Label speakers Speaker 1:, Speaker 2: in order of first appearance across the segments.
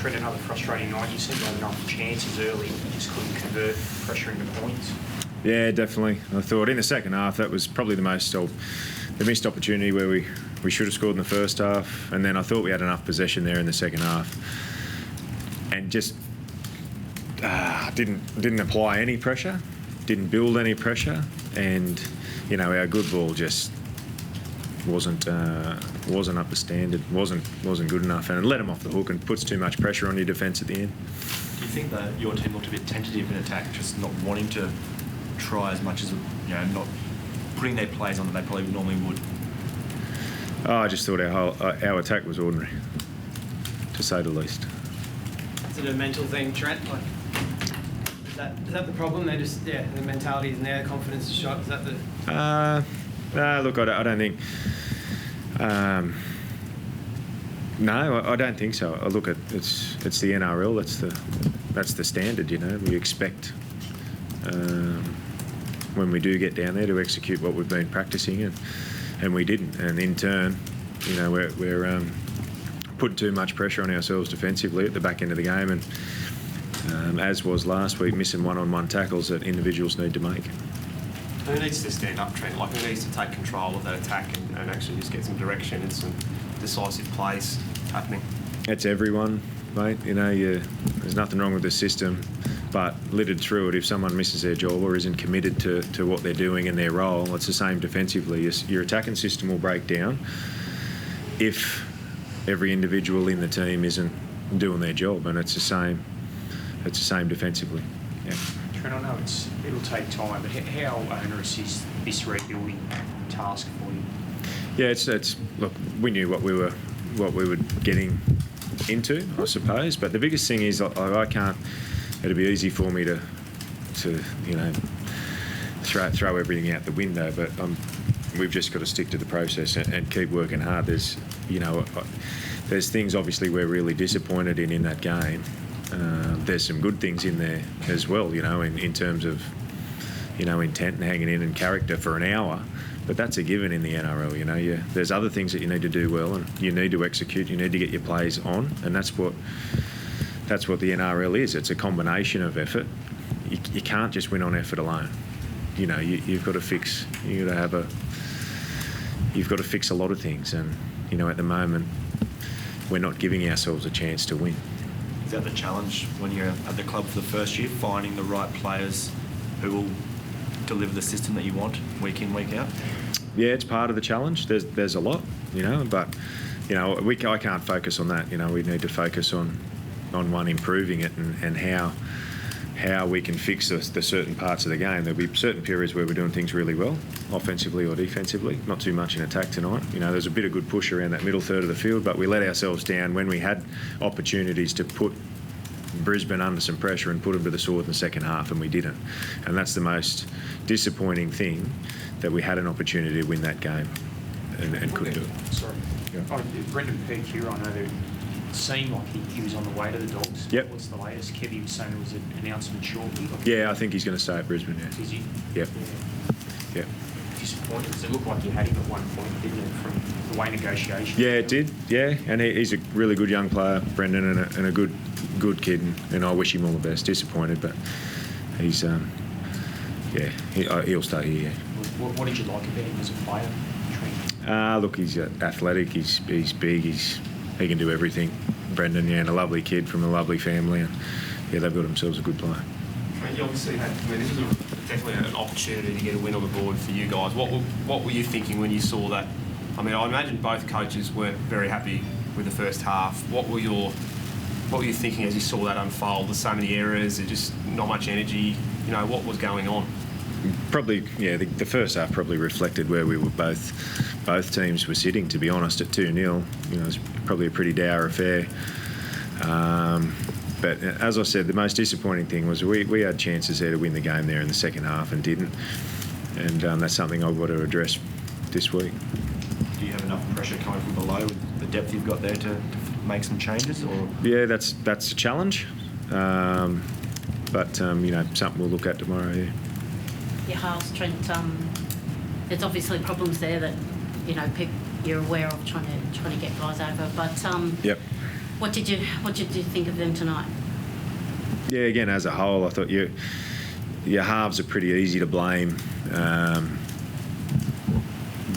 Speaker 1: Trent, another frustrating night. You seem to have enough chances early, you just couldn't convert pressure into points.
Speaker 2: Yeah, definitely. I thought in the second half that was probably the missed opportunity where we should have scored in the first half, and then I thought we had enough possession there in the second half, and just didn't apply any pressure, didn't build any pressure, and our good ball just wasn't up to standard, wasn't good enough, and it let them off the hook and puts too much pressure on your defence at the end.
Speaker 3: Do you think that your team looked a bit tentative in attack, just not wanting to try as much as not putting their plays on that they probably normally would?
Speaker 2: Oh, I just thought our attack was ordinary, to say the least.
Speaker 4: Is it a mental thing, Trent? Like, is that the problem? They just the mentality isn't there, the confidence is shot. Is that the?
Speaker 2: Look, I don't think. No, I don't think so. I look at it's the NRL. That's the standard. We expect when we do get down there to execute what we've been practicing, and we didn't. And in turn, we're putting too much pressure on ourselves defensively at the back end of the game, and as was last week, missing one-on-one tackles that individuals need to make.
Speaker 5: Who needs to stand up, Trent? Like, who needs to take control of that attack and actually just get some direction and some decisive plays happening?
Speaker 2: It's everyone, mate. There's nothing wrong with the system, but littered through it, if someone misses their job or isn't committed to what they're doing and their role, it's the same defensively. Your attacking system will break down if every individual in the team isn't doing their job, and it's the same defensively. Yeah.
Speaker 1: Trent, I know it'll take time, but how onerous is this rebuilding task for you?
Speaker 2: Yeah, it's look, we knew what we were getting into, I suppose. But the biggest thing is I can't. It'd be easy for me to throw everything out the window, but we've just got to stick to the process and keep working hard. There's things obviously we're really disappointed in that game. There's some good things in there as well, in terms of intent and hanging in and character for an hour. But that's a given in the NRL, There's other things that you need to do well, and you need to execute. You need to get your plays on, and that's what the NRL is. It's a combination of effort. You can't just win on effort alone. You've got to fix. You've got to fix a lot of things, and at the moment we're not giving ourselves a chance to win.
Speaker 3: Is that the challenge when you're at the club for the first year, finding the right players who will deliver the system that you want week in, week out?
Speaker 2: Yeah, it's part of the challenge. There's a lot, but I can't focus on that. We need to focus on improving it and how we can fix the certain parts of the game. There'll be certain periods where we're doing things really well, offensively or defensively. Not too much in attack tonight. There's a bit of good push around that middle third of the field, but we let ourselves down when we had opportunities to put Brisbane under some pressure and put them to the sword in the second half, and we didn't. And that's the most disappointing thing, that we had an opportunity to win that game and couldn't do it.
Speaker 1: Sorry.
Speaker 2: Yeah.
Speaker 1: Brendan Perkura, I know that it seemed like he was on the way to the Dogs.
Speaker 2: Yep.
Speaker 1: What's the latest? Kevy was saying it was an announcement shortly.
Speaker 2: Yeah, I think he's going to stay at Brisbane, yeah.
Speaker 1: Is he?
Speaker 2: Yep. Yeah.
Speaker 1: Disappointed, because it looked like you had him at one point, didn't it, from the way negotiations?
Speaker 2: Yeah, it did. Yeah, and he's a really good young player, Brendan, and a good kid, and I wish him all the best. Disappointed, but he's he'll stay here. Yeah.
Speaker 1: What did you like about him as a player?
Speaker 2: Look, he's athletic. He's big. He can do everything. Brendan, and a lovely kid from a lovely family, and they've got themselves a good player.
Speaker 5: You obviously had. This is definitely an opportunity to get a win on the board for you guys. What were you thinking when you saw that? I imagine both coaches weren't very happy with the first half. What were you thinking as you saw that unfold? There's so many errors. There's just not much energy. What was going on?
Speaker 2: Probably, yeah. The first half probably reflected where we were both teams were sitting. To be honest, at 2-0, it was probably a pretty dour affair. But as I said, the most disappointing thing was we had chances there to win the game there in the second half and didn't. And that's something I've got to address this week.
Speaker 3: Do you have enough pressure coming from below with the depth you've got there to make some changes? Or
Speaker 2: yeah, that's a challenge. But something we'll look at tomorrow. Yeah.
Speaker 6: Your halves, Trent. There's obviously problems there that you're aware of trying to get guys over. But
Speaker 2: yep.
Speaker 6: What did you think of them tonight?
Speaker 2: Yeah, again, as a whole, I thought your halves are pretty easy to blame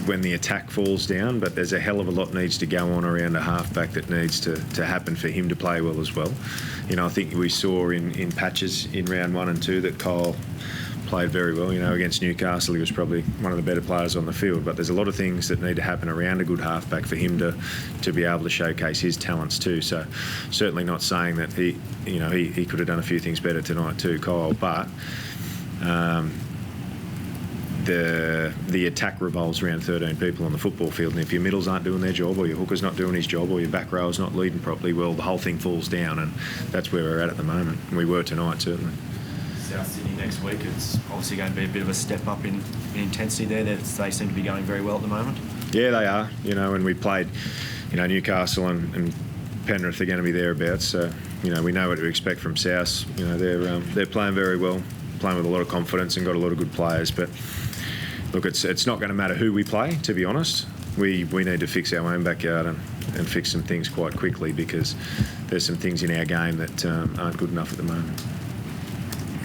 Speaker 2: when the attack falls down, but there's a hell of a lot needs to go on around a halfback that needs to happen for him to play well as well. You know, I think we saw in patches in round 1 and 2 that Kyle played very well. You know, against Newcastle, he was probably one of the better players on the field. But there's a lot of things that need to happen around a good halfback for him to be able to showcase his talents too. So certainly not saying that he could have done a few things better tonight too, Kyle. But the attack revolves around 13 people on the football field, and if your middles aren't doing their job, or your hooker's not doing his job, or your back row's not leading properly, well, the whole thing falls down, and that's where we're at the moment. And we were tonight, certainly.
Speaker 3: South Sydney next week, it's obviously going to be a bit of a step up in intensity there. They seem to be going very well at the moment.
Speaker 2: Yeah, they are. You know, and we played, Newcastle and Penrith are going to be thereabouts. So, we know what to expect from South. You know, they're playing very well, playing with a lot of confidence and got a lot of good players. But look, it's not going to matter who we play, to be honest. We need to fix our own backyard and fix some things quite quickly, because there's some things in our game that aren't good enough at the moment.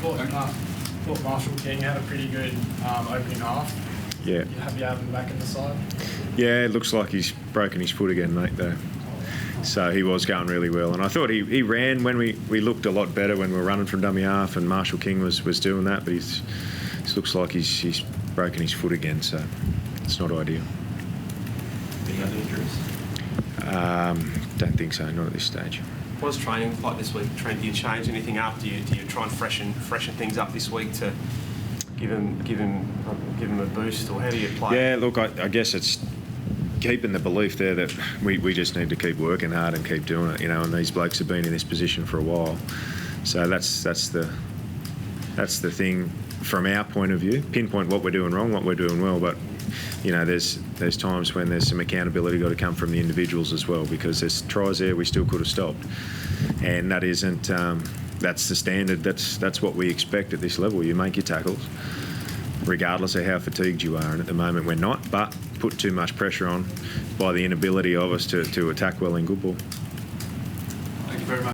Speaker 7: Thought Marshall King had a pretty good opening half.
Speaker 2: Yeah.
Speaker 7: You happy to have him back in the side?
Speaker 2: Yeah, it looks like he's broken his foot again, mate, though. So he was going really well. And I thought he ran when we looked a lot better when we were running from dummy half, and Marshall King was doing that, but it looks like he's broken his foot again, so it's not ideal.
Speaker 3: Any other injuries?
Speaker 2: Don't think so, not at this stage.
Speaker 5: What was training like this week, Trent? Do you change anything up? Do you try and freshen things up this week to give him a boost, or how do you play?
Speaker 2: Yeah, look, I guess it's keeping the belief there that we just need to keep working hard and keep doing it, and these blokes have been in this position for a while. So that's the thing from our point of view. Pinpoint what we're doing wrong, what we're doing well, but there's times when there's some accountability got to come from the individuals as well, because there's tries there we still could have stopped, and that isn't that's the standard. That's what we expect at this level. You make your tackles regardless of how fatigued you are, and at the moment we're not, but put too much pressure on by the inability of us to attack well in good ball.